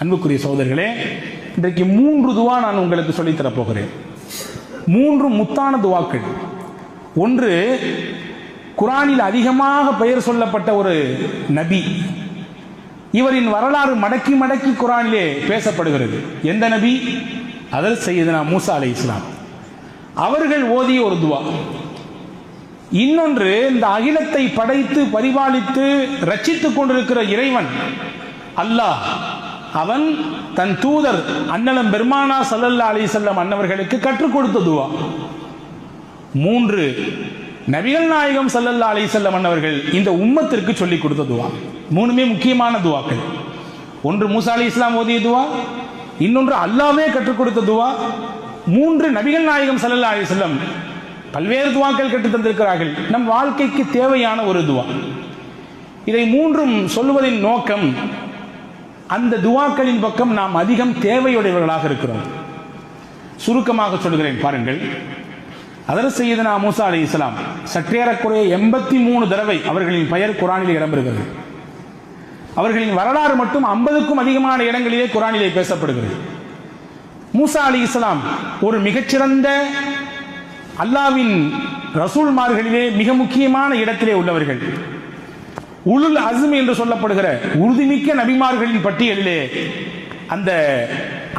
அன்புக்குரிய சகோதரர்களே, இன்றைக்கு 3 துவா நான் உங்களுக்கு சொல்லித்தரப் போகிறேன். 3 முத்தான துவாக்கள். ஒன்று, குர்ஆனில் அதிகமாக பெயர் சொல்லப்பட்ட ஒரு நபி. இவரின் வரலாறு மடக்கி மடக்கி குர்ஆனிலே பேசப்படுகிறது. எந்த நபி? ஹஜ்ரத் சையதுனா மூசா அலைஹிஸ்ஸலாம் அவர்கள் ஓதிய ஒரு துவா. இன்னொன்று, இந்த அகிலத்தை படைத்து பரிபாலித்து ரட்சித்துக் கொண்டிருக்கிற இறைவன் அல்லாஹ், அவன் தன் தூதர் அன்னலம் பெருமானா ஸல்லல்லாஹு அலைஹி வஸல்லம் அன்னவர்களுக்கு கற்றுக் கொடுத்த துவா. 3, நபிகள் நாயகம் ஸல்லல்லாஹு அலைஹி வஸல்லம் அன்னவர்கள் இந்த உம்மத்திற்கு சொல்லிக் கொடுத்த துவா. 3மே முக்கியமான துவாக்கள். ஒன்று மூசா அலைஹிஸ்ஸலாம் ஓதிய துவா, இன்னொன்று அல்லாஹ்வே கற்றுக் கொடுத்த துவா, 3 நபிகள் நாயகம் ஸல்லல்லாஹு அலைஹி வஸல்லம் பல்வேறு துவாக்கள் கற்றுத் தந்திருக்கிறார்கள். நம் வாழ்க்கைக்கு தேவையான ஒரு துவா. இதை 3ம் சொல்வதின் நோக்கம், அந்த துவாக்களின் பக்கம் நாம் அதிகம் தேவையுடையவர்களாக இருக்கிறோம். சுருக்கமாக சொல்கிறேன், பாருங்கள். ஹஜ்ரத் சையதுனா மூசா அலைஹிஸ்ஸலாம் சற்றேறக்குறைய 83 தடவை அவர்களின் பெயர் குர்ஆனில் இடம்பெறுகிறது. அவர்களின் வரலாறு மட்டும் 50க்கும் அதிகமான இடங்களிலே குர்ஆனிலே பேசப்படுகிறது. மூசா அலைஹிஸ்ஸலாம் ஒரு மிகச்சிறந்த அல்லாஹ்வின் ரசூல்மார்களிலே மிக முக்கியமான இடத்திலே உள்ளவர்கள். உலுல் அஸ்ம் என்று சொல்லப்படுகிற உறுதிமிக்க நபிமார்களின் பட்டியலிலே அந்த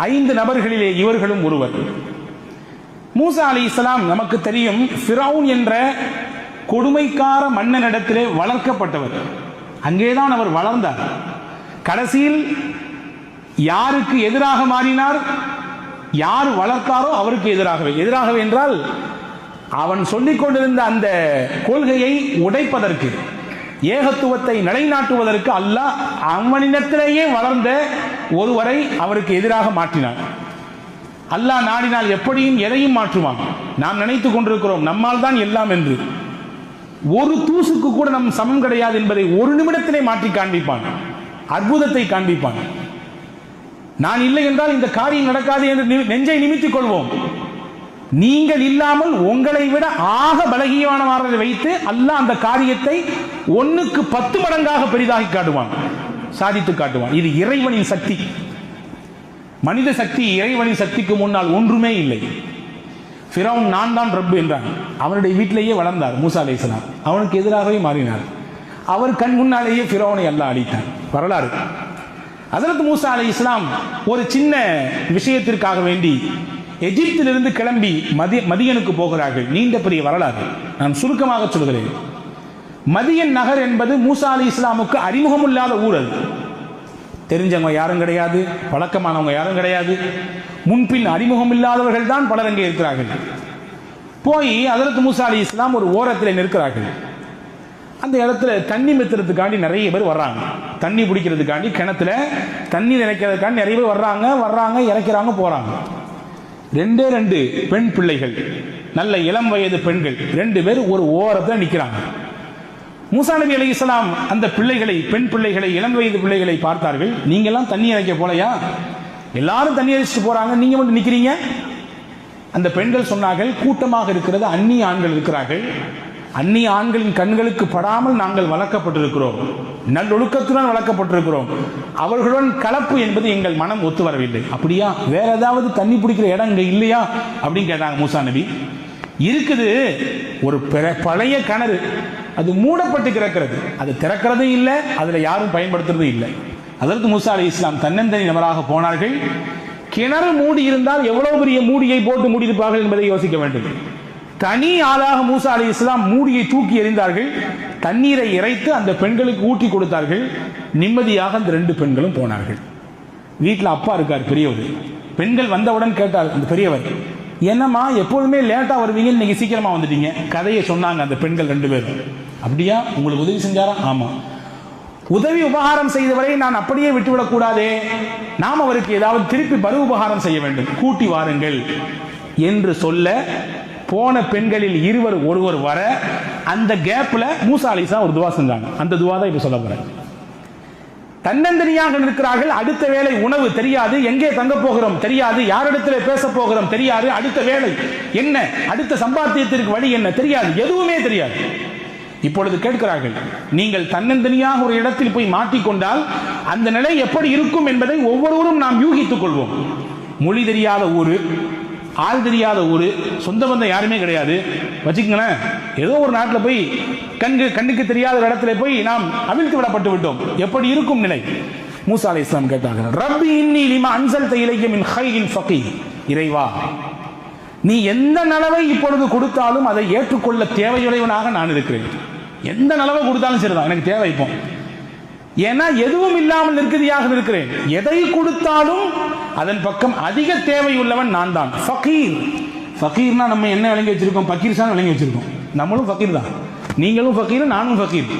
5 நபர்களிலே இவர்களும் ஒருவர். மூசா அலைஹிஸ்ஸலாம் நமக்கு தெரியும், ஃபிரௌன் என்ற கொடுமைக்கார மன்னனிடத்திலே வளர்க்கப்பட்டவர். அங்கேதான் அவர் வளர்ந்தார். கடைசியில் யாருக்கு எதிராக மாறினார்? யார் வளர்த்தாரோ அவருக்கு எதிராகவே என்றால், அவன் சொல்லிக் கொண்டிருந்த அந்த கொள்கையை உடைப்பதற்கு, ஏகத்துவத்தை நிலைநாட்டுவதற்கு அல்லாஹ் அவனிடத்திலேயே வளர்ந்த ஒருவரை அவருக்கு எதிராக மாற்றினார். அல்லாஹ் நாடினால் எப்படியும் எதையும் மாற்றுவான். நாம் நினைத்துக் கொண்டிருக்கிறோம் நம்மால் தான் எல்லாம் என்று. ஒரு தூசுக்கு கூட நம் சமம் கிடையாது என்பதை ஒரு நிமிடத்திலே மாற்றி காண்பிப்பான். அற்புதத்தை காண்பிப்பான். நான் இல்லை என்றால் இந்த காரியம் நடக்காது என்று நெஞ்சை நிமித்திக் கொள்வோம். நீங்கள் இல்லாமல் உங்களை விட ஆக பலகீனமானவரை வைத்து அல்லாஹ் அந்த காரியத்தை 1க்கு 10 மடங்காக பெரிதாகி காட்டுவான், சாதித்து காட்டுவான். இது இறைவனின் சக்தி. மனித சக்தி இறைவனின் சக்திக்கு முன்னால் ஒன்றுமே இல்லை. ஃபிரௌன் நான் தான் ரப்பு என்றான். அவனுடைய வீட்டிலேயே வளர்ந்தார் மூசா அலைஹிஸ்ஸலாம். அவனுக்கு எதிராகவே மாறினார். அவர் கண் முன்னாலேயே ஃபிரௌனை அல்லாஹ் அழித்தான். வரலாறு. ஹஜ்ரத் மூசா அலைஹிஸ்ஸலாம் ஒரு சின்ன விஷயத்திற்காக வேண்டி எகிப்திலிருந்து கிளம்பி மதியனுக்கு போகிறார்கள். நீண்ட பெரிய வரலாறு, நான் சுருக்கமாக சொல்கிறேன். மதியன் நகர் என்பது மூசா அலைஹிஸ்ஸலாமுக்கு அறிமுகமில்லாத ஊர். அது தெரிஞ்சவங்க யாரும் கிடையாது, பழக்கமானவங்க யாரும் கிடையாது, முன்பின் அறிமுகம் இல்லாதவர்கள் தான் பலர் அங்கே இருக்கிறார்கள். போய் ஹஜ்ரத் மூசா அலைஹிஸ்ஸலாம் ஒரு ஓரத்தில் நிற்கிறார்கள். அந்த இடத்துல தண்ணி மெத்துறதுக்காண்டி நிறைய பேர் வர்றாங்க. தண்ணி பிடிக்கிறதுக்காண்டி கிணத்துல தண்ணி நினைக்கிறதுக்காண்டி நிறைய பேர் வர்றாங்க, இறக்கிறாங்க, போறாங்க. 2 பெண் பிள்ளைகள், நல்ல இளம் வயது பெண்கள் 2 பேர் ஒரு ஓரத்தில் நிற்கிறாங்க. மூசா நபி அலைஹிஸ்ஸலாம் அந்த பிள்ளைகளை, பெண் பிள்ளைகளை, இளம் வயது பிள்ளைகளை பார்த்தார்கள். நீங்க எல்லாம் தண்ணி இறைக்க போலையா? எல்லாரும் தண்ணி இறைச்சிட்டு போறாங்க, நீங்க மட்டும் நிக்கிறீங்க. அந்த பெண்கள் சொன்னார்கள், கூட்டமாக இருக்கிறது அந்நிய ஆண்கள் இருக்கிறார்கள். அந்நிய ஆண்களின் கண்களுக்கு படாமல் நாங்கள் வளர்க்கப்பட்டிருக்கிறோம், நல்லொழுக்கத்துடன் வளர்க்கப்பட்டிருக்கிறோம். அவர்களுடன் கலப்பு என்பது எங்கள் மனம் ஒத்து வரவில்லை. அப்படியா? வேற ஏதாவது தண்ணி பிடிக்கிற இடம் இங்க இல்லையா அப்படின்னு கேட்டாங்க மூசா நபி. இருக்குது, ஒரு பழைய கிணறு, அது மூடப்பட்டு கிடக்கிறது, அது திறக்கிறதும் இல்லை, அதுல யாரும் பயன்படுத்துறதும் இல்லை. ஹஜ்ரத் மூசா அலைஹிஸ்ஸலாம் தன்னந்தனி நபராக போனார்கள். கிணறு மூடி இருந்தால் எவ்வளவு பெரிய மூடியை போட்டு மூடியிருப்பார்கள் என்பதை யோசிக்க வேண்டும். தனி ஆளாக மூசா அலைஹிஸ்ஸலாம் மூடியை தூக்கி எறிந்தார்கள். தண்ணீரை இறைத்து அந்த பெண்களுக்கு ஊட்டி கொடுத்தார்கள். நிம்மதியாக அந்த 2 பெண்களும் போனார்கள். வீட்டில் அப்பா இருக்கார், பெரியவர். பெண்கள் வந்தவுடன் கேட்டார் அந்த பெரியவர், என்னம்மா எப்போதுமே லேட்டா வருவீங்க, இன்னைக்கு சீக்கிரமா வந்துட்டீங்க? கதையை சொன்னாங்க அந்த பெண்கள் 2 பேரும். அப்படியா, உங்களுக்கு உதவி செஞ்சாரா? ஆமா. உதவி உபகாரம் செய்தவரை நான் அப்படியே விட்டுவிடக் கூடாதே, நாம் அவருக்கு ஏதாவது திருப்பி பரு உபகாரம் செய்ய வேண்டும், கூட்டி வாருங்கள் என்று சொல்ல, போன பெண்களில் ஒருவர் வர, அந்த கேப்ல மூசா அலைஹிஸ்ஸலாம் ஒரு துவா செஞ்சாங்க. அந்த துவா தான் இப்ப சொல்ல போறேன். தன்னந்தனியாக நிற்கிறார்கள். அடுத்த வேளை உணவு தெரியாது, எங்கே தங்க போகிறோம் தெரியாது, யாரிடத்தில் பேச போகிறோம் தெரியாது, அடுத்த வேளை என்ன, அடுத்த சம்பாத்தியத்திற்கு வழி என்ன தெரியாது, எதுவுமே தெரியாது. இப்பொழுது கேட்கிறார்கள், நீங்கள் தன்னந்தனியாக ஒரு இடத்தில் போய் மாட்டிக்கொண்டால் அந்த நிலை எப்படி இருக்கும் என்பதை ஒவ்வொருவரும் நாம் யூகித்துக் கொள்வோம். மொழி தெரியாத ஊரு, ஆள் தெரியாத ஊரு, சொந்த பந்தம் யாருமே கிடையாது வச்சுக்கங்களேன். ஏதோ ஒரு நாட்டில் போய் கண்ணுக்கு தெரியாத இடத்துல போய் நாம் அவிழ்த்து விடப்பட்டு விட்டோம். எப்படி இருக்கும் நிலை? மூசா அலைஹிஸ்ஸலாம் கேட்டார்கள், ரப்பி இன்னி லிமா அன்ஸல்த இலைய மின் கைரின் ஃபகீர். இறைவா, நீ எந்த நலவை இப்பொழுது கொடுத்தாலும் அதை ஏற்றுக்கொள்ள தேவையுடையவனாக நான் இருக்கிறேன். எந்த நலவை கொடுத்தாலும் சரிதான், எனக்கு தேவை. இப்போ ஏன்னா எதுவும் இல்லாமல் நிற்கதியாக இருக்கிறேன். எதை கொடுத்தாலும் அதன் பக்கம் அதிக தேவையுள்ளவன் நான் தான். ஃபகீர், ஃபகீர்னா நம்ம என்ன விளங்கி வச்சிருக்கோம்? பக்கீர்சான் விளங்கி வச்சிருக்கோம். நம்மளும் ஃபகீர் தான், நீங்களும் ஃபகீர், நானும் ஃபகீர்.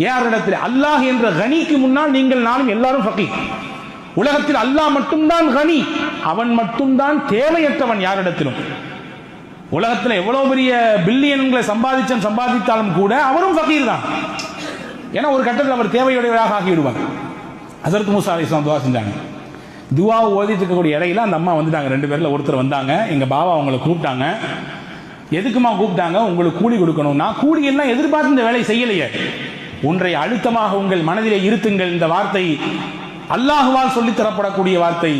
யாரிடத்தில்? அல்லாஹ் என்ற கனிக்கு முன்னால் நீங்கள் நானும் எல்லாரும் ஃபகீர். உலகத்தில் அல்லாஹ் மட்டும்தான் கனி, அவன் மட்டும்தான் தேவையற்றவன் யாரிடத்திலும். உலகத்தில் எவ்வளவு பெரிய பில்லியன்களை சம்பாதித்தாலும் கூட அவரும் ஃபகீர் தான். ஏன்னா ஒரு கட்டத்தில் அவர் தேவையுடையவராக ஆகிவிடுவார். ஹஸரத் மூசா அலைஹிஸ்ஸலாம் துவா செஞ்சாங்க. துவா ஓதிட்டு இருக்கக்கூடிய இடையில அந்த அம்மா வந்துட்டாங்க. 2 பேர்ல ஒருத்தர் வந்தாங்க. எங்க பாபா அவங்களை கூப்பிட்டாங்க. எதுக்குமா கூப்பிட்டாங்க? உங்களுக்கு கூலி கொடுக்கணும். நான் கூலி எல்லாம் எதிர்பார்த்து இந்த வேலையை செய்யலையே. ஒன்றை அழுத்தமாக உங்கள் மனதிலே இருத்துங்கள். இந்த வார்த்தை அல்லாஹுவால் சொல்லித் தரப்படக்கூடிய வார்த்தை.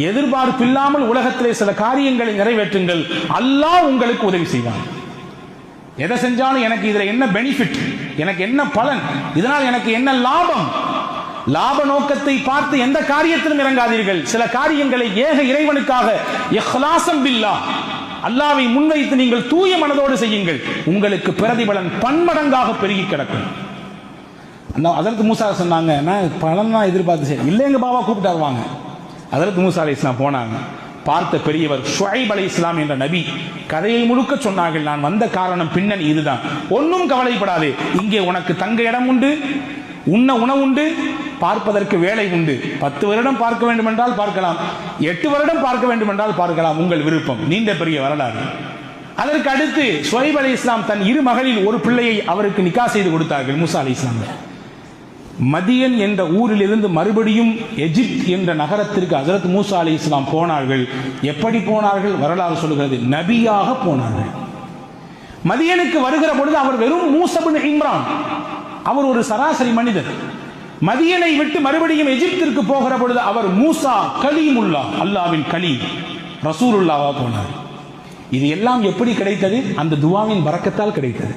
எதிர்பார்ப்பில்லாமல் உலகத்திலே சில காரியங்களை நிறைவேற்றுங்கள், அல்லாஹ் உங்களுக்கு உதவி செய்வான். எதை செஞ்சாலும் எனக்கு இதுல என்ன பெனிஃபிட், எனக்கு என்ன பலன், இதனால் எனக்கு என்ன லாபம், லாப நோக்கத்தை பார்த்து எந்த காரியத்திலும் இறங்காதீர்கள். சில காரியங்களை ஏக இறைவனுக்காக இஹ்லாஸம் பில்லாஹ், அல்லாஹ்வை முன்வைத்து நீங்கள் தூய மனதோடு செய்யுங்கள். உங்களுக்கு பிரதிபலன் பன்மடங்காக பெருகி கிடக்கும். ஹஸரத் மூசா சொன்னாங்க, நான் பலன் தான் எதிர்பார்த்து சரி இல்லை, எங்க பாபா கூப்பிட்டாரு வாங்க. ஹஸரத் மூசா அலைஹிஸ்ஸலாம் போனாங்க. பார்த்த பெரியவர் ஷுஐப் அலைஹிஸ்ஸலாம் என்ற நபி கதையை முழுக்க சொன்னார்கள். நான் வந்த காரணம் பின்னணி இதுதான். ஒன்றும் கவலைப்படாதே, இங்கே உனக்கு தங்க இடம் உண்டு, உண்ண உணவுண்டு, பார்ப்பதற்கு வேலை உண்டு. 10 வருடம் பார்க்க வேண்டும் என்றால் பார்க்கலாம், 8 வருடம் பார்க்க வேண்டும் என்றால் பார்க்கலாம், உங்கள் விருப்பம். நீண்ட பெரிய வரலாறு. அதற்கு அடுத்து ஷுஐப் அலைஹிஸ்ஸலாம் தன் 2 மகளில் ஒரு பிள்ளையை அவருக்கு நிக்கா செய்து கொடுத்தார்கள். மூசா அலைஹிஸ்ஸலாம் மதியன் என்ற ஊரில் இருந்து மறுபடியும் எஜிப்த் என்ற நகரத்திற்கு ஹஸரத் மூசா அலைஹிஸ்ஸலாம் போனார்கள். எப்படி போனார்கள்? வரலாறு சொல்கிறது, நபியாக போனார்கள். மதியனுக்கு வருகிற பொழுது அவர் வெறும் மூஸா இப்னு இம்ரான், அவர் ஒரு சராசரி மனிதர். மதியனை விட்டு மறுபடியும் எஜிப்திற்கு போகிற பொழுது அவர் மூசா கலீமுல்லா, அல்லாஹ்வின் கலீம், ரசூலுல்லாஹா போனார். இது எல்லாம் எப்படி கிடைத்தது? அந்த துவாவின் பரக்கத்தால் கிடைத்தது.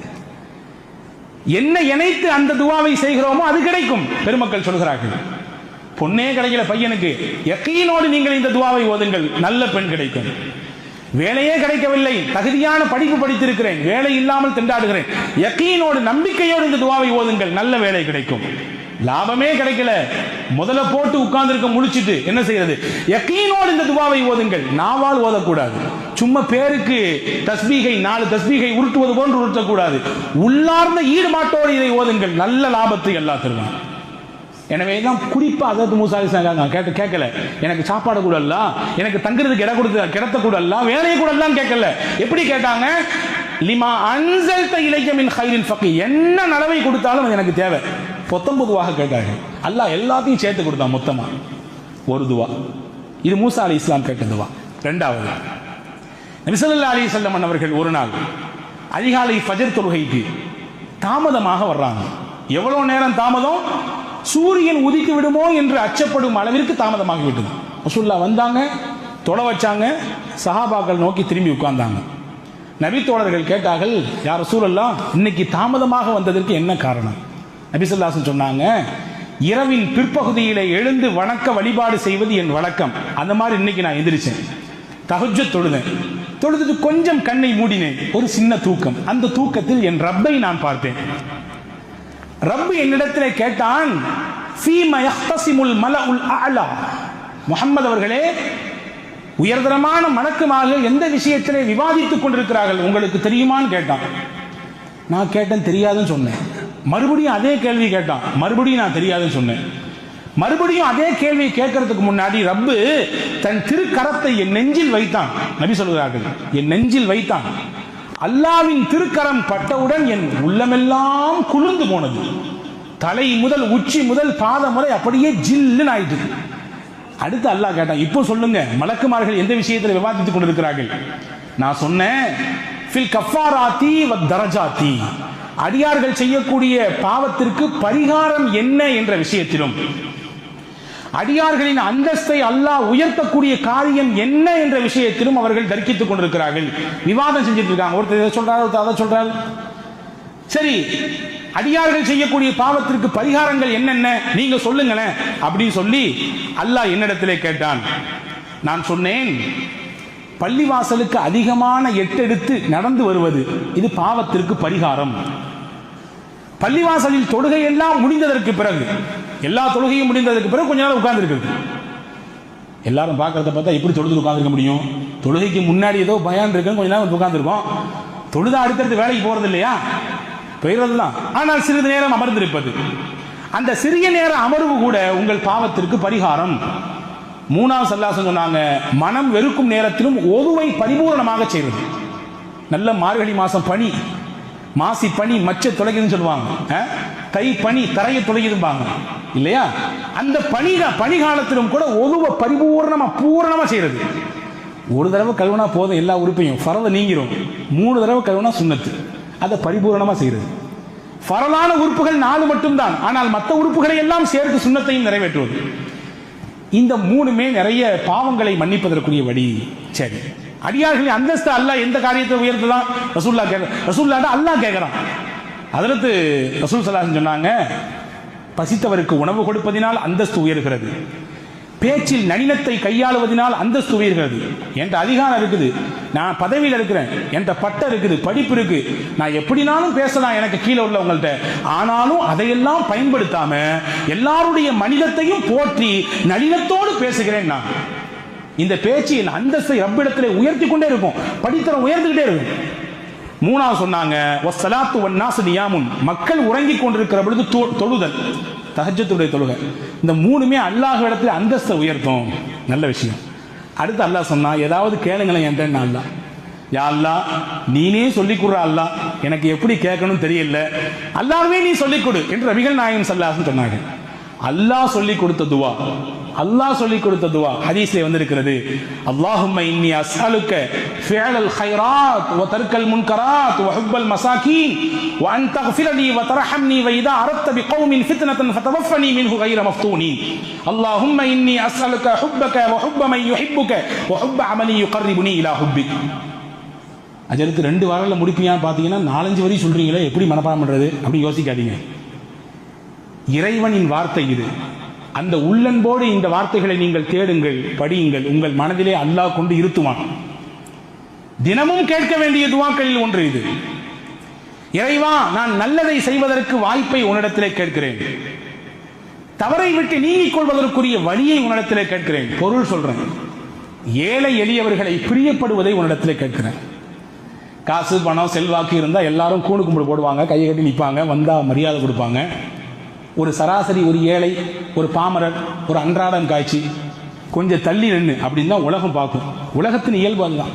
என்ன இணைத்து அந்த துவாவை செய்கிறோமோ அது கிடைக்கும். பெருமக்கள் சொல்கிறார்கள், பொண்ணே கிடைக்கல பையனுக்கு, யக்கீனோடு நீங்கள் இந்த துவாவை ஓதுங்கள், நல்ல பெண் கிடைக்கும். வேலையே கிடைக்கவில்லை, தகுதியான படிப்பு படித்திருக்கிறேன், வேலை இல்லாமல் திண்டாடுகிறேன், யக்கீனோடு நம்பிக்கையோடு இந்த துவாவை ஓதுங்கள், நல்ல வேலை கிடைக்கும். லாபமே கிடைக்கல, முதல்ல போட்டு உட்கார்ந்திருக்க முடிச்சிட்டு என்ன செய்யறது? யக்கீனோடு இந்த துவாவை ஓதுங்கள். நாவால் ஓதக்கூடாது, சும்மா பேருக்கு தஸ்பீகை 4 தஸ்பீகை உருட்டுவது போன்று உருட்டக்கூடாது. உள்ளார்ந்த ஈடுபாட்டோடு இதை ஓதுங்கள், நல்ல லாபத்தை அல்லாஹ் தருவான். எனவே தான் குறிப்பா ஹஸரத் மூசா அலைஹிஸ்ஸலாம் கேட்கல, எனக்கு சாப்பாடு கூட இல்ல, எனக்கு தங்குறதுக்கு இடம் கொடுத்து கிடத்த கூட இல்ல, வேலையை கூட இல்லன்னு கேட்கல. எப்படி கேட்டாங்க? லிமா அன்ஸல்த இலைய மின் கைரின் ஃபகீர், என்ன நலவை கொடுத்தாலும் அது எனக்கு தேவை. 19 கேட்டாங்க. அல்லாஹ் எல்லாத்தையும் சேர்த்து கொடுத்தான் மொத்தமா. ஒரு துவா இது மூசா அலைஹிஸ்ஸலாம் கேட்ட துவா. 2வது, நபி ஸல்லல்லாஹு அலைஹி வஸல்லம் அவர்கள் ஒரு நாள் அதிகாலை ஃபஜர் தொழுகைக்கு தாமதமாக வர்றாங்க. எவ்வளவு நேரம் தாமதம்? சூரியன் உதித்து விடுமோ என்று அச்சப்படும் அளவிற்கு தாமதமாகி விட்டது. ரசூலுல்லாஹ் வந்தாங்க, தொழ வச்சாங்க, சஹாபாக்கள் நோக்கி திரும்பி உட்கார்ந்தாங்க. நபி தோழர்கள் கேட்டார்கள், யா ரசூலல்லாஹ், இன்னைக்கு தாமதமாக வந்ததற்கு என்ன காரணம்? நபி ஸல்லல்லாஹு அலைஹி வஸல்லம் சொன்னாங்க, இரவின் பிற்பகுதியிலே எழுந்து வணக்க வழிபாடு செய்வது என் வழக்கம். அந்த மாதிரி இன்னைக்கு நான் எந்திரிச்சேன், தஹஜ்ஜுத் தொழுதுட்டு கொஞ்சம் கண்ணை மூடினேன், ஒரு சின்ன தூக்கம். அந்த தூக்கத்தில் என் ரப்பை நான் பார்த்தேன். ரப்பு என்னிடத்திலே கேட்டான், ஃபீமா யஹ்தஸிமுல் மலஉல் அஅலா, முஹம்மது அவர்களே, உயர்தரமான மலக்குமார்கள் எந்த விஷயத்திலே விவாதித்துக் கொண்டிருக்கிறார்கள் உங்களுக்கு தெரியுமான்னு கேட்டான். நான் கேட்டேன், தெரியாதுன்னு சொன்னேன். மறுபடியும் அதே கேள்வி கேட்டான், மறுபடியும் நான் தெரியாதுன்னு சொன்னேன். மறுபடியும் அதே கேள்வியை கேட்கறதுக்கு முன்னாடி ரப்பு தன் திருக்கரத்தை என் நெஞ்சில் வைத்தான். நபி சொல்கிறார்கள், என் நெஞ்சில் வைத்தான். அல்லாவின் திருக்கரம் பட்டவுடன் என் உள்ளமெல்லாம் குளிர்ந்து போனது. தலை முதல் உச்சி முதல் பாதம் வரை அப்படியே ஜில்லுன்னு ஆயிட்டு. அடுத்து அல்லாஹ் கேட்டான், இப்போ சொல்லுங்க மலக்குமார்கள் எந்த விஷயத்தில் விவாதித்துக் கொண்டிருக்கிறார்கள்? நான் சொன்னேன், ஃபில் கஃபாராத்தி வத் தரஜாத்தி, அடியார்கள் செய்யக்கூடிய பாவத்திற்கு பரிகாரம் என்ன என்ற விஷயத்திலும், அடியார்களின் அந்தஸ்தை அல்லாஹ் உயர்த்தக்கூடிய காரியம் என்ன என்ற விஷயத்திலும் அவர்கள் தர்க்கித்துக் கொண்டிருக்கிறார்கள், விவாதம் செஞ்சுட்டு இருக்காங்க. ஒருத்தர் இதை சொல்றாரு, ஒருத்தர் அதை சொல்றாரு. சரி, அடியார்கள் செய்யக்கூடிய பாவத்திற்கு பரிகாரங்கள் என்னென்ன நீங்க சொல்லுங்களேன் அப்படின்னு சொல்லி அல்லாஹ் என்னிடத்திலே கேட்டான். நான் சொன்னேன், பள்ளிவாசலுக்கு அதிகமான எட்டெடுத்து நடந்து வருவது இது பாவத்திற்கு பரிகாரம். பள்ளிவாசலில் தொழுகை எல்லாம் முடிந்ததற்கு பிறகு, எல்லா தொழுகையும் முடிந்ததற்கு பிறகு கொஞ்ச நேரம் உட்கார்ந்து இருக்கிறது. எல்லாரும் பார்க்கறத பார்த்தா எப்படி தொழுது உட்கார்ந்துருக்க முடியும்? தொழுகைக்கு முன்னாடி ஏதோ பயான் இருக்கு, கொஞ்ச நேரம் உட்கார்ந்துருக்கோம். தொழுதா அடுத்தடுத்து வேலைக்கு போறது இல்லையா? போயிடுறதுதான். ஆனால் சிறிது நேரம் அமர்ந்திருப்பது, அந்த சிறிய நேர அமர்வு கூட உங்கள் பாவத்திற்கு பரிகாரம். மூணாவது சல்லாசம் சொன்னாங்க, மனம் வெறுக்கும் நேரத்திலும் ஒதுவை பரிபூர்ணமாக செய்வது. நல்ல மார்கழி மாசம் பனி, மாசி பனி மச்ச தொலைக்குதுன்னு சொல்லுவாங்க, தை பனி தரையை தொலைக்குதும்பாங்க இல்லையா? அந்த பனி காலத்திலும் கூட ஒதுவை பூரணமா செய்யறது. ஒரு தடவை கழுவுனா போதும், எல்லா உறுப்பையும் ஃபரத நீங்கிரும். 3 தடவை கழுவுனா சுன்னத்து, அதை பரிபூரணமா செய்யறது. ஃபரலான உறுப்புகள் 4 மட்டும்தான், ஆனால் மற்ற உறுப்புகளை எல்லாம் சேர்த்து சுன்னத்தையும் நிறைவேற்றுவது. இந்த 3மே நிறைய பாவங்களை மன்னிப்பதற்குரிய வழி. சரி, அடியார்களின் அந்தஸ்து அல்லாஹ் எந்த காரியத்தை உயர்த்துதான்? ரசூலுல்லாஹ் அல்லாஹ் கேட்கிறான். அதற்கு ரசூல் ஸல்லல்லாஹு அலைஹி வஸல்லம் சொன்னாங்க, பசித்தவருக்கு உணவு கொடுப்பதினால் அந்தஸ்து உயர்கிறது, பேச்சில் நளினத்தை கையாளுவதனால் அந்தஸ்து உயர்கிறது. என்கிட்ட அதிகாரம் இருக்குது, நான் பதவியில் இருக்கிறேன், என்கிட்ட பட்டம் இருக்குது, படிப்பு இருக்கு, நான் எப்படினாலும் பேசலாம் எனக்கு கீழே உள்ளவங்கள்ட்ட. ஆனாலும் அதையெல்லாம் பயன்படுத்தாம எல்லாருடைய மனிதத்தையும் போற்றி நளினத்தோடு பேசுகிறேன் நான். இந்த பேச்சு என் அந்தஸ்தை ரப்பிடத்திலே உயர்த்தி கொண்டே இருக்கும், படித்தரம் உயர்ந்துகிட்டே இருக்கும். மூணாவது சொன்னாங்க, வஸ்ஸலாத்து வன்னாசு நியாமுன், மக்கள் உறங்கிக் கொண்டிருக்கிற பொழுது தொழுதல், தஹஜ்ஜுடைய தொழுகை. இந்த 3மே அல்லாஹ்விடத்தில் அந்தஸ்தை உயர்த்தும். நல்ல விஷயம். அடுத்து அல்லாஹ் சொன்னா, ஏதாவது கேளுங்களேன் என்கிட்ட. அல்லாஹ், யா அல்லாஹ் நீனே சொல்லிக் கொடுற அல்லாஹ், எனக்கு எப்படி கேட்கணும் தெரியல, அல்லாஹ்வே நீ சொல்லிக் கொடு என்று நபிகள் நாயகம் ஸல்லல்லாஹு அலைஹி வஸல்லம் சொன்னாங்க. அல்லாஹ் சொல்லிக் கொடுத்த துவா, அல்லாஹ் சொல்லிக் கொடுத்த துவா ஹதீஸ்ல வந்திருக்கிறது. அல்லாஹும்ம இன்னி அஸ்அலுக ஃபிஅலல் கைராத் வ தர்கல் முன்கராத் வ ஹுப்பல் மசாகீன் வ அன் தக்ஃபிர லீ வ தர்ஹம்னி வ இதா அரத்த பிகௌமின் ஃபித்னதன் ஃபதவஃபனி மின்ஹு கைர மஃப்தூனின். அல்லாஹும்ம இன்னி அஸ்அலுக ஹுப்பக வ ஹுப்ப மன் யுஹிப்புக வ ஹுப்ப அமலி யுகர்ரிபுனி இலா ஹுப்பிக். அஜருக்கு 2 வாரத்துல முடிப்பியான்னு பார்த்தீங்கன்னா 4-5 வரி சொல்றீங்களே, எப்படி மனப்பாடம் பண்றது அப்படி யோசிக்காதீங்க. இறைவனின் வார்த்தை இது. அந்த உள்ளன்போடு இந்த வார்த்தைகளை நீங்கள் தேடுங்கள், படியுங்கள். உங்கள் மனதிலே அல்லாஹ் கொண்டு இருத்துவான். தினமும் கேட்க வேண்டிய துவாக்களில் ஒன்று இது. இறைவா, நான் நல்லதை செய்வதற்கு வாய்ப்பை உன்னிடத்திலே கேட்கிறேன், தவறை விட்டு நீங்கிக் கொள்வதற்குரிய வழியை உன்னிடத்திலே கேட்கிறேன். பொருள் சொல்றேன், ஏழை எளியவர்களை பிரியப்படுவதை உன்னிடத்திலே கேட்கிறேன். காசு பணம் செல்வாக்கு இருந்தால் எல்லாரும் கூணு கும்பிடு போடுவாங்க, கையை கட்டி நிற்பாங்க, வந்தா மரியாதை கொடுப்பாங்க. ஒரு சராசரி, ஒரு ஏழை, ஒரு பாமரர், ஒரு அன்றாடம் காய்ச்சி கொஞ்சம் தள்ளி நின்று அப்படின்னு தான் உலகம் பார்க்கும். உலகத்தின் இயல்பு அதுதான்.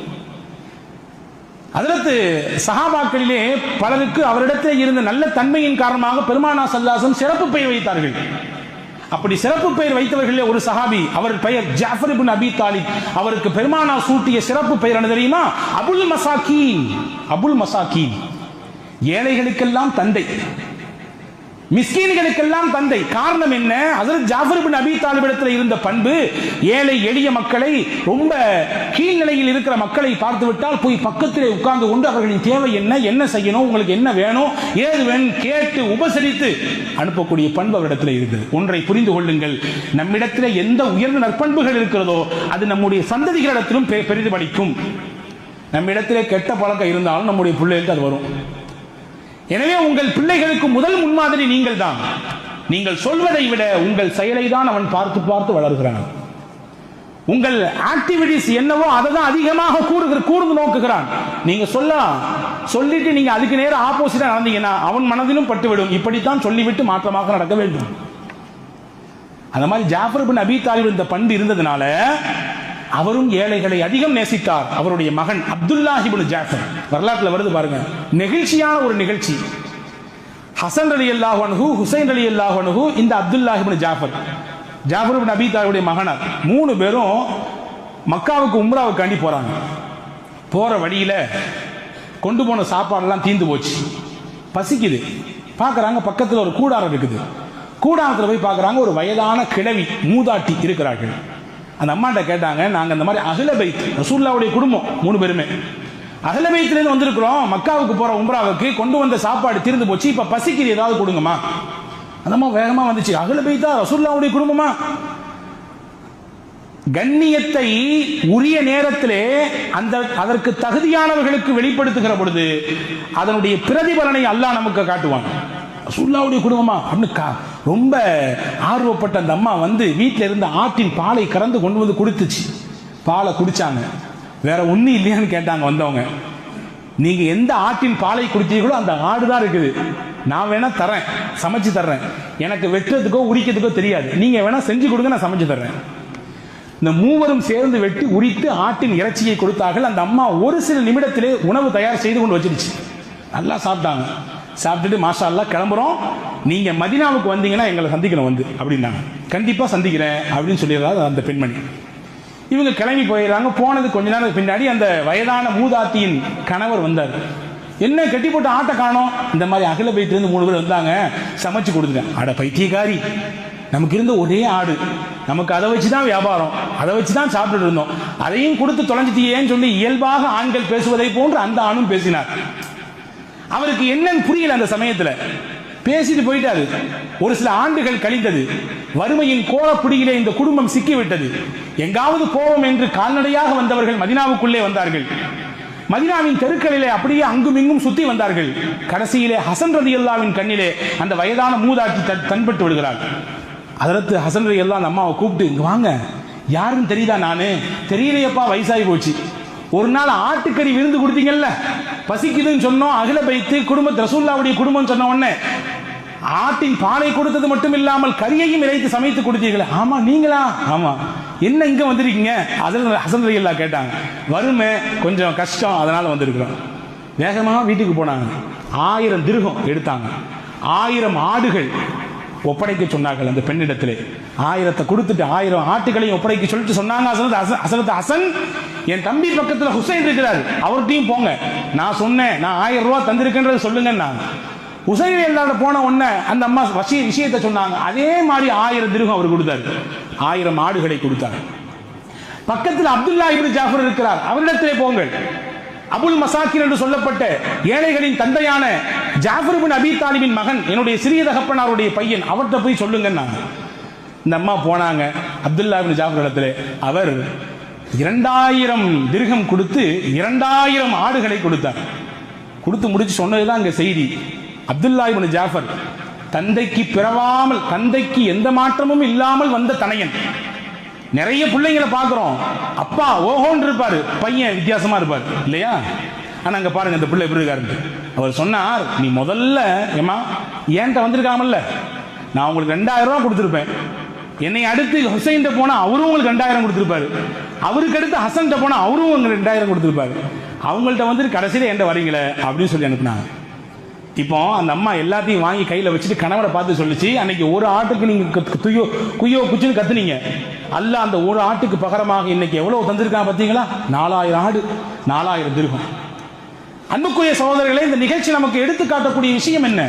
அதற்கு சஹாபாக்களிலே பலருக்கு அவரிடத்தில் இருந்த நல்ல தன்மையின் காரணமாக பெருமானார் ஸல்லல்லாஹு அலைஹி வஸல்லம் சிறப்பு பெயர் வைத்தார்கள். அப்படி சிறப்பு பெயர் வைத்தவர்களே ஒரு சஹாபி, அவர் பெயர் ஜாஃபர் இப்னு அபி தாலிப். அவருக்கு பெருமானார் சூட்டிய சிறப்பு பெயர் என்ன தெரியுமா? அபுல் மசாகீன். அபுல் மசாகீன், ஏழைகளுக்கெல்லாம் தந்தை, மிஸ்கீன்களுக்கெல்லாம் தந்தை. காரணம் என்ன? ஹஜ்ரத் ஜாஃபர் இப்னு அபி தாலிப் இடத்தில் இருந்த பண்பு, ஏழை எளிய மக்களை, ரொம்ப கீழ்நிலையில் இருக்கிற மக்களை பார்த்து விட்டால் போய் பக்கத்திலே உட்கார்ந்து கொண்டு அவர்களின் தேவை என்ன, என்ன செய்யணும், உங்களுக்கு என்ன வேணும், ஏது வேணும் கேட்டு உபசரித்து அனுப்பக்கூடிய பண்பு அவரிடத்தில் இருக்குது. ஒன்றை புரிந்து கொள்ளுங்கள், நம்மிடத்தில் எந்த உயர்ந்த நற்பண்புகள் இருக்கிறதோ அது நம்முடைய சந்ததிகளிடத்திலும் பிரதிபலிக்கும். நம்மிடத்திலே கெட்ட பழக்கம் இருந்தாலும் நம்முடைய பிள்ளைகளுக்கு அது வரும். எனவே உங்கள் பிள்ளைகளுக்கு முதல் முன்மாதிரி நீங்கள் தான். நீங்கள் சொல்வதை விட உங்கள் செயலை தான் அவன் பார்த்து பார்த்து வளர்கிறான். உங்கள் ஆக்டிவிட்டிஸ் என்னவோ அதை தான் அதிகமாக கூர்ந்து நோக்குகிறான். நீங்க சொல்லிட்டு நீங்க அதுக்கு நேரம் ஆப்போசிட்டா நடந்தீங்கன்னா அவன் மனதிலும் பட்டுவிடும். இப்படித்தான் சொல்லிவிட்டு மாற்றமாக நடக்க வேண்டும். அந்த மாதிரி ஜாஃபர் இப்னு அபி தாலிப் இந்த பண்பு இருந்ததுனால அவரும் ஏழைகளை அதிகம் நேசித்தார். அவருடைய மகன் அப்துல்லாஹ் இப்னு ஜாஃபர், வரலாற்றில் வருது பாருங்க, நெகிழ்ச்சியான ஒரு நிகழ்ச்சி. ஹசன் ரலியல்லாஹு அன்ஹு, ஹுசைன் ரலியல்லாஹு அன்ஹு, இந்த அப்துல்லாஹ் இப்னு ஜாஃபர், ஜாஃபர் இப்னு அபி தாலிபுடைய மகனார். 3 பேரும் மக்காவுக்கு உம்ராவுக்காண்டி போறாங்க. போற வழியில கொண்டு போன சாப்பாடெல்லாம் தீந்து போச்சு. பசிக்குது. பார்க்குறாங்க பக்கத்தில் ஒரு கூடாரம் இருக்குது. கூடாரத்தில் போய் பார்க்குறாங்க ஒரு வயதான கிழவி மூதாட்டி இருக்கிறார்கள். அந்த அம்மாட்ட கேட்டாங்க, நாங்கள் இந்த மாதிரி அஹ்ல பைத் ரசூலுல்லாஹ்வுடைய குடும்பம் 3 பேருமே அஹ்ல பைத்லேருந்து வந்திருக்கிறோம், மக்காவுக்கு போகிற உம்ராவுக்கு கொண்டு வந்த சாப்பாடு தீர்ந்து போச்சு, இப்போ பசிக்குது, ஏதாவது கொடுங்கம்மா. அந்த அம்மா வேகமாக வந்துச்சு, அஹ்ல பைத்தா ரசூலுல்லாஹ்வுடைய குடும்பமா? கண்ணியத்தை உரிய நேரத்திலே அதற்கு தகுதியானவர்களுக்கு வெளிப்படுத்துகிற பொழுது அதனுடைய பிரதிபலனை அல்லாஹ் நமக்கு காட்டுவான். ரசூலுல்லாஹ்வுடைய குடும்பமா அப்படின்னு ரொம்ப ஆர்வப்பட்ட அந்த அம்மா வந்து வீட்டில் இருந்த ஆட்டின் பாலை கறந்து கொண்டு வந்து கொடுத்துச்சு. பாலை குடிச்சாங்க. வேற ஒன்றும் இல்லையான்னு கேட்டாங்க வந்தவங்க. நீங்க எந்த ஆட்டின் பாலை குடித்தீர்களோ அந்த ஆடு தான் இருக்குது, நான் வேணா தரேன், சமைச்சு தர்றேன், எனக்கு வெட்டுறதுக்கோ உரிக்கிறதுக்கோ தெரியாது, நீங்க வேணா செஞ்சு கொடுங்க, நான் சமைச்சு தர்றேன். இந்த மூவரும் சேர்ந்து வெட்டி உரித்து ஆட்டின் இறைச்சியை கொடுத்தார்கள். அந்த அம்மா ஒரு சில நிமிடத்திலே உணவு தயார் செய்து கொண்டு வச்சிருச்சு. நல்லா சாப்பிட்டாங்க. சாப்பிட்டுட்டு மாஷா அல்லாஹ் கிளம்புறோம், நீங்க மதீனாவுக்கு வந்தீங்கன்னா எங்களை சந்திக்கணும் வந்து அப்படின்னாங்க. கண்டிப்பா சந்திக்கிறேன் அப்படின்னு சொல்லிடுறாரு அந்த பெண்மணி. இவங்க கிளம்பி போயிடுறாங்க. போனது கொஞ்ச நேரம் பின்னாடி அந்த வயதான மூதாட்டியின் கணவர் வந்தார். என்ன கட்டி போட்டு ஆட்டை காணோம்? இந்த மாதிரி அகல பைத்திலிருந்து 3 பேர் வந்தாங்க, சமைச்சு கொடுத்துட்டேன். அட பைத்தியக்காரி, நமக்கு இருந்த ஒரே ஆடு, நமக்கு அதை வச்சு தான் வியாபாரம், அதை வச்சு தான் சாப்பிட்டு இருந்தோம், அதையும் கொடுத்து தொலைஞ்சிட்டியேன்னு சொல்லி இயல்பாக ஆண்கள் பேசுவதை போன்று அந்த ஆணும் பேசினார். அவருக்கு என்னன்னு புரியல. அந்த சமயத்தில் பேசிட்டு போயிட்டாரு. ஒரு சில ஆண்டுகள் கழிந்தது. வறுமையின் கோலப்பிடியிலே இந்த குடும்பம் சிக்கிவிட்டது. எங்காவது போவோம் என்று கால்நடையாக வந்தவர்கள் மதீனாவுக்குள்ளே வந்தார்கள். மதீனாவின் தெருக்களிலே அப்படியே அங்கும் இங்கும் சுத்தி வந்தார்கள். கடைசியிலே ஹசன் ரலியல்லாஹுவின் கண்ணிலே அந்த வயதான மூதாட்டி தன்பட்டு விடுகிறார். ஹஜ்ரத் ஹசன் ரலியல்லாஹு அந்த அம்மாவை கூப்பிட்டு, இங்க வாங்க, யாருன்னு தெரியுதா? நானு தெரியலையப்பா, வயசாகி போச்சு. ஒரு நாள் ஆட்டுக்கறி விருந்து கொடுத்தீங்கல்ல, பசிக்குதுன்னு சொன்னோம், அகல பைத்து குடும்பம் ரசூலுல்லாஹ்வுடைய குடும்பம் சொன்ன உடனே ஆட்டின் பாலை கொடுத்தது மட்டும் இல்லாமல் கறியையும் இறைத்து சமைத்து கொடுத்தீங்களே. ஆமா, நீங்களா? ஆமா. என்ன இங்க வந்திருக்கீங்க? ஹசன் ரலியல்லாஹு கேட்டாங்க. வறுமை, கொஞ்சம் கஷ்டம், அதனால வந்திருக்கிறோம். வேகமாக வீட்டுக்கு போனாங்க. 1000 திர்ஹம் எடுத்தாங்க. 1000 ஆடுகள் ஒப்படைக்க சொன்னார்கள் அந்த பெண்ணிடத்திலே. 1000 கொடுத்துட்டு 1000 ஆட்டுகளையும் ஒப்படைக்க சொல்லிட்டு சொன்னாங்க, ஹசரத் ஹசன், என் தம்பி பக்கத்தில் ஹுசைன் இருக்கிறார், அவர்கிட்டையும் போங்க, நான் சொன்னேன், நான் 1000 ரூபாய் தந்திருக்கேன்றது சொல்லுங்க. ஹுசைன் எல்லாரோட போன உடனே அந்த அம்மா விஷயத்தை சொன்னாங்க. அதே மாதிரி 1000 திர்ஹம் அவர் கொடுத்தார். 1000 ஆடுகளை கொடுத்தார். பக்கத்தில் அப்துல்லா இப்னு ஜாஃபர் இருக்கிறார், அவரிடத்திலே போங்கள். அபுல் மசாக்கின் என்று சொல்லப்பட்ட ஏழைகளின் தந்தையான ஜாஃபர் இப்னு அபீ தாலிபின் மகன், என்னுடைய சிறிய தகப்பனாருடைய பையன், அவர்கிட்ட போய் சொல்லுங்க. இந்த அம்மா போனாங்க அப்துல்லா இப்னு ஜாஃபர் இடத்துல. அவர் 2000 திர்ஹம் கொடுத்து 2000 ஆடுகளை கொடுத்தார். கொடுத்து முடிச்சு சொன்னதுதான் அங்க செய்தி. அப்துல்லா இப்னு ஜாஃபர் தந்தைக்கு பிறவாமல், தந்தைக்கு எந்த மாற்றமும் இல்லாமல் வந்த தனையன். நிறைய பிள்ளைங்களை பார்க்கிறோம், அப்பா ஓஹோன்னு இருப்பாரு, பையன் வித்தியாசமா இருப்பார் இல்லையா? ஆனா அங்க பாருங்க இந்த பிள்ளை எப்படி இருக்காரு. அவர் சொன்னார், நீ முதல்ல ஏமா ஏன்ட்ட வந்திருக்காமல்ல, நான் உங்களுக்கு 2000 ரூபாய் கொடுத்துருப்பேன். என்னை அடுத்து ஹுசைன் போனா அவரும் உங்களுக்கு 2000 கொடுத்துருப்பாரு. அவருக்கு அடுத்து ஹசன் போனா அவரும் உங்களுக்கு 2000 கொடுத்துருப்பாரு. அவங்கள்ட்ட வந்துட்டு கடைசியில என்கிட்ட வரீங்களே அப்படின்னு சொல்லி அனுப்புனாங்க. இப்போ அந்த அம்மா எல்லாத்தையும் வாங்கி கையில வச்சுட்டு கணவரை பார்த்து சொல்லிச்சு, அன்னைக்கு ஒரு ஆட்டுக்கு நீங்க குய்யோ குச்சின்னு கத்துனீங்க, அல்லாஹ் அந்த ஒரு ஆட்டுக்கு பகரமாக இன்னைக்கு எவ்வளவு தந்திருக்கான் பார்த்தீங்களா? 4000 ஆடு, 4000 திர்ஹம். அன்புக்குரிய சகோதரர்களே, இந்த நிகழ்ச்சி நமக்கு எடுத்து காட்டக்கூடிய விஷயம் என்ன?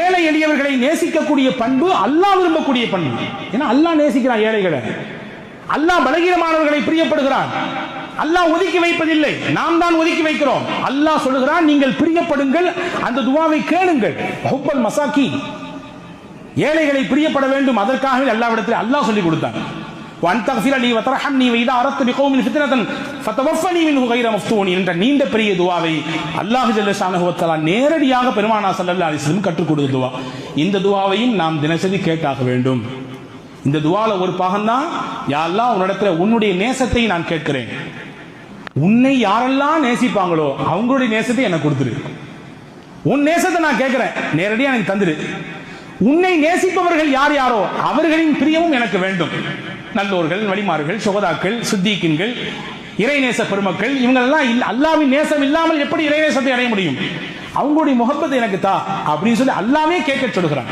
ஏழை எளியவர்களை நேசிக்கக்கூடிய பண்பு அல்லாஹ் விரும்பக்கூடிய பண்பு. ஏன்னா அல்லாஹ் நேசிக்கிறான் ஏழைகளை, அல்லாஹ் பலகீனமானவர்களை பிரியப்படுகிறான். அல்லாஹ் ஒதுக்கி வைப்பதில்லை, நாம் தான் ஒதுக்கி வைக்கிறோம். அல்லாஹ் சொல்லுகிறான், நீங்கள் பிரியப்படுங்கள், அந்த துஆவை கேளுங்கள். ஹுப்பல் மசாக்கீன், ஏழைகளை பிரியப்பட வேண்டும், அதற்காகவே அல்லாஹ்விடத்தில் அல்லாஹ் சொல்லி கொடுத்தான். வன் தக்ஃபிர லீ வ தர்ஹம்னி வ இதா அரத்து பிகௌமின் ஃபித்னதன் ஃபதவஃபனி மின்ஹு கைர மஃப்தூன் என்ற நீண்ட பெரிய துஆவை அல்லாஹ் ஜல்ல ஷானஹு வ தஆலா நேரடியாக பெருமானார் ஸல்லல்லாஹு அலைஹி வஸல்லம் கற்றுக் கொடுத்த துஆ. இந்த துஆவையும் நாம் தினசரி கேட்டாக வேண்டும். இந்த துஆல ஒரு பாகம்தான், யா அல்லாஹ் உன்னிடத்துல உன்னுடைய நேசத்தை நான் கேட்கிறேன். உன்னை யாரெல்லாம் நேசிப்பாங்களோ அவங்களுடைய நேசத்தை எனக்கு கொடுத்துரு. உன் நேசத்தை நான் கேட்கிறேன், நேரடியாக எனக்கு தந்துரு. உன்னை நேசிப்பவர்கள் யார் யாரோ அவர்களின் பிரியமும் எனக்கு வேண்டும். நல்லோர்கள், வலிமார்கள், சுகதாக்கள், சித்திகீன்கள், இறைநேச பெருமக்கள், இவங்களெல்லாம் அல்லாஹ்வின் நேசம் இல்லாமல் எப்படி இறைநேசத்தை அடைய முடியும்? அவங்களுடைய முகப்பத்தை எனக்கு தா அப்படின்னு சொல்லி அல்லாஹ்வே கேட்க சொல்கிறான்.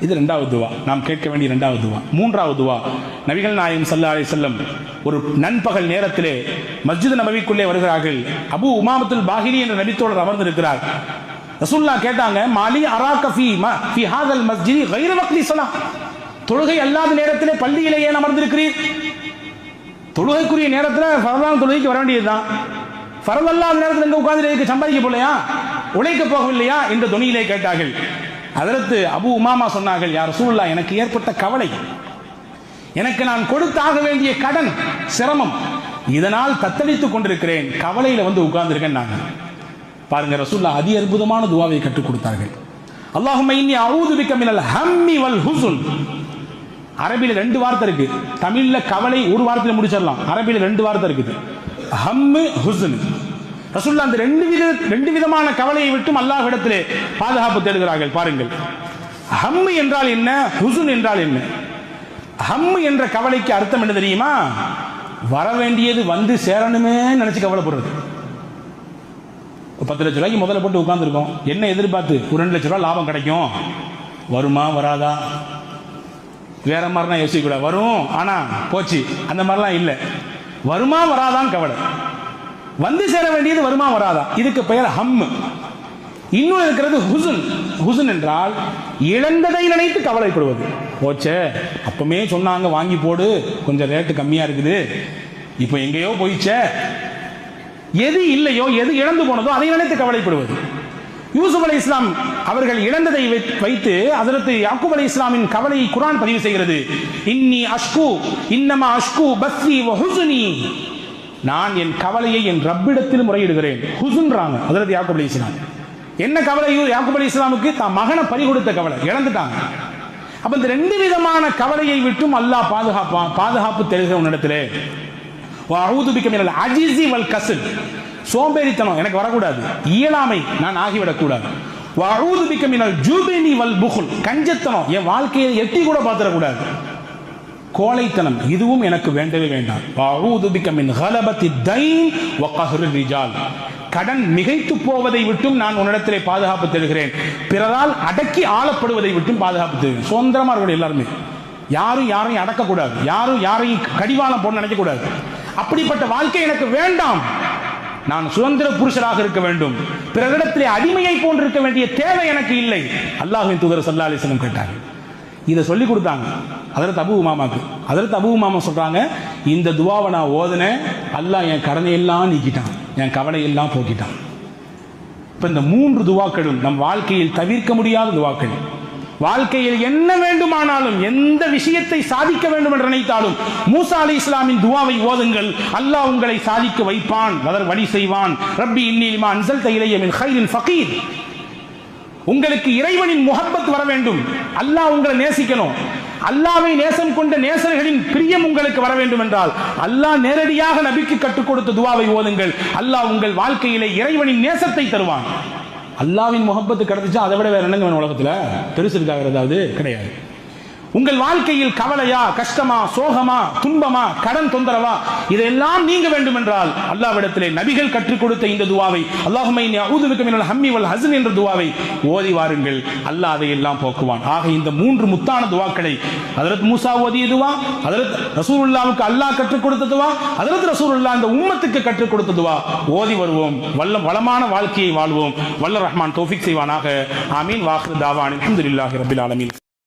இது 2வது துஆ, நாம் கேட்க வேண்டிய 2வது துஆ. 3வது துஆ, நபிகள் நாயகம் ஸல்லல்லாஹு அலைஹி வஸல்லம் ஒரு நண்பகல் நேரத்திலே மஸ்ஜித் நபவிக்குள்ளே வருகிறார்கள். அபூ உமாமத்துல் பாஹிலி என்ற நபித்தோழர் அமர்ந்திருக்கிறார். ரசூலுல்லாஹ் கேட்டாங்க, மாலி அராக ஃபீ ஹாதல் மஸ்ஜிதி கைர வக்தி ஸலாத், தொழுகை அல்லாத நேரத்திலே பள்ளியிலே ஏன் அமர்ந்திருக்கிறீர்? தொழுகைக்குரிய நேரத்தில் ஃபர்தான தொழுகைக்கு வர வேண்டியதுதான். ஃபர்து அல்லாத நேரத்தில் எங்க உட்கார்ந்து சம்பாதிக்க போலையா, உழைக்க போகவில்லையா என்ற துணியிலே கேட்டார்கள். ஹஜ்ரத் அபூ உமாமா சொன்னார்கள், யா ரசூலுல்லாஹ், எனக்கு ஏற்பட்ட கவலை, எனக்கு நான் கொடுத்தாக வேண்டிய கடன் சிரமம், இதனால் தத்தளித்துக் கொண்டிருக்கிறேன், கவலையில வந்து உட்கார்ந்திருக்கேன். நாங்கள் பாருங்க, ரசூலுல்லாஹ் அதி அற்புதமான துஆவை கற்றுக் கொடுத்தார்கள். அல்லாஹும்ம இன்னி அஊது பிக மினல் ஹம்மி வல் ஹுஸ்ன். அரபியில 2 வார்த்தை இருக்கு, தமிழ்ல கவலை ஒரு வார்த்தையில முடிச்சிடலாம், அரபியில 2 வார்த்தை இருக்குது, ஹம்மு ஹுஸ்ன். ரசூலுல்லாஹ் அந்த 2 விதமான கவலையை விட்டும் அல்லாஹ்விடத்திலே பாதுகாப்பு தேடுகிறார்கள். பாருங்கள், ஹம்மு என்றால் என்ன, ஹுஸ்ன் என்றால் என்ன? ஹம்மு என்ற கவலைக்கு அர்த்தம் என்ன தெரியுமா? வர வேண்டியது வந்து சேரணுமே நினைச்சு கவலைப்படுறது. 10 லட்ச ரூபாய்க்கு முதல்ல போட்டு உட்கார்ந்துருக்கோம், என்ன எதிர்பார்த்து ஒரு 2 லட்ச ரூபாய் லாபம் கிடைக்கும், வருமா வராதா, வேற மாதிரிலாம் யோசிக்க கூடாது, வரும் ஆனா போச்சு அந்த மாதிரிலாம் இல்லை, வருமா வராதான் கவலை, வந்து சேர வேண்டியது வருமா வராதா, இதுக்கு பெயர் ஹம். இன்னும் இருக்கிறது ஹுசுன். ஹுசுன் என்றால் இழந்ததை நினைத்து கவலைப்படுவது. போச்சே, அப்பமே சொன்னாங்க வாங்கி போடு, கொஞ்சம் ரேட்டு கம்மியா இருக்குது, இப்போ எங்கேயோ போயிச்சே, எது இல்லையோ எது இழந்து போனதோ அதை நினைத்து கவலைப்படுவது. யூசுப் அலைஹிஸ்ஸலாம் அவர்கள் இழந்ததை வைத்து ஹஜ்ரத் யாக்கூப் அலைஹிஸ்ஸலாமின் கவலையை குர்ஆன் பதிவு செய்கிறது. இன்னி அஷ்கு இன்னமா அஷ்கு பஸ்ஸி வ ஹுஸ்னி, நான் என் கவலையை என் ரப்பிடத்தில் முறையிடுகிறேன். ஹுஸ்ன்றாங்க ஹஜ்ரத் யாக்கூப் அலைஹிஸ்ஸலாம். என்ன கவலை யாக்கூப் அலைஹிஸ்ஸலாமுக்கு? தான் மகனை பறி கொடுத்த கவலை, இழந்துட்டாங்க. அப்ப இந்த 2 விதமான கவலையை விட்டும் அல்லாஹ் பாதுகாப்பு தருகிற இடத்திலே வஅஊது பிக மினல் அஜிஸி வல் கஸ்ல், சோம்பேறித்தனம் எனக்கு வரக்கூடாது, இயலாமை நான் ஆகிவிடக் கூடாது. வஅஊது பிக மினல் ஜுப்னி வல் புக்ல், கஞ்சத்தனம் என் வாழ்க்கையை எட்டி கூட பார்த்துடக்கூடாது, கோழைத்தனம் இதுவும் எனக்கு வேண்டவே வேண்டாம். வஅஊது பிக மின் கலபத்தி தைன் வ கஹ்ரி ரிஜால், கடன் மிகைத்து போவதை விட்டும் நான் உன்னிடத்திலே பாதுகாப்பு தருகிறேன், பிறரால் அடக்கி ஆளப்படுவதை விட்டும் பாதுகாப்பு தருகிறேன். சுதந்திரமா இருக்கணும் எல்லாருமே, யாரும் யாரையும் அடக்கக்கூடாது, யாரும் யாரையும் கடிவாளம் போட நினைக்கக்கூடாது. அப்படிப்பட்ட வாழ்க்கை எனக்கு வேண்டாம், நான் சுதந்திர புருஷராக இருக்க வேண்டும், பிறரிடத்திலே அடிமையை போன்றிருக்க வேண்டிய தேவை எனக்கு இல்லை. அல்லாஹ்வின் தூதர் ஸல்லல்லாஹு அலைஹி வஸல்லம் கேட்டார்கள், இதை சொல்லி கொடுத்தாங்க ஹஜ்ரத் அபூ உமாமாக்கு. ஹஜ்ரத் அபூ உமாமா சொல்றாங்க, இந்த துஆவை நான் ஓதுனேன், அல்லாஹ் என் கடனை எல்லாம் நீக்கிட்டான், என் கவலை எல்லாம் போக்கிட்டான். இப்ப இந்த 3 துஆக்களும் நம் வாழ்க்கையில் தவிர்க்க முடியாத துஆக்கள். வாழ்க்கையில் என்ன வேண்டுமானாலும் எந்த விஷயத்தை சாதிக்க வேண்டும் என்று நினைத்தாலும் மூசா அலைஹிஸ்ஸலாமின் துஆவை ஓதுங்கள், அல்லாஹ் உங்களை சாதிக்க வைப்பான், வழி செய்வான். ரப்பி இன்னி லிமா அன்ஸல்த இலைய மின் கைரின் ஃபகீர், உங்களுக்கு இறைவனின் முஹப்பத் வர வேண்டும், அல்லாஹ் உங்களை நேசிக்கணும், அல்லாஹ்வை நேசம் கொண்ட நேசர்களின் பிரியம் உங்களுக்கு வர வேண்டும் என்றால் அல்லாஹ் நேரடியாக நபிக்கு கற்றுக் கொடுத்த துஆவை ஓதுங்கள், அல்லாஹ் உங்கள் வாழ்க்கையிலே இறைவனின் நேசத்தை தருவான். அல்லாஹ்வின் முஹப்பத்து கிடைச்சா அதை விட வேற என்னங்க வேணும் உலகத்துல? பெருசு இருக்காக ஏதாவது கிடையாது. உங்கள் வாழ்க்கையில் கவலையா, கஷ்டமா, சோகமா, துன்பமா, கடன் தொந்தரவா, இதெல்லாம் நீங்க வேண்டும் என்றால் அல்லாஹ்விடத்திலே நபிகள் கற்றுக் கொடுத்த இந்த துஆவை, அல்லாஹும்ம இன்னி அஊது பிக மினல் ஹம்மி வல் ஹஸ்ன் என்ற துஆவை ஓதி வாருங்கள், அல்லாஹ் அதையெல்லாம் போக்குவான். ஆக இந்த 3 முத்தான துஆக்களை ஹஜ்ரத் மூசா ஓதிய துஆ, ஹஜ்ரத் ரசூலுல்லாஹ்வுக்கு அல்லாஹ் கற்றுக் கொடுத்த துஆ, ஹஜ்ரத் ரசூலுல்லாஹ் இந்த உம்மத்துக்கு கற்றுக் கொடுத்த துஆ ஓதி வருவோம், வளமான வாழ்க்கையை வாழ்வோம். வல்ல ரஹ்மான் தௌஃபீக் செய்வானாக. ஆமீன். வாஹிரு தாவான் அல்ஹம்துலில்லாஹி ரப்பில் ஆலமீன்.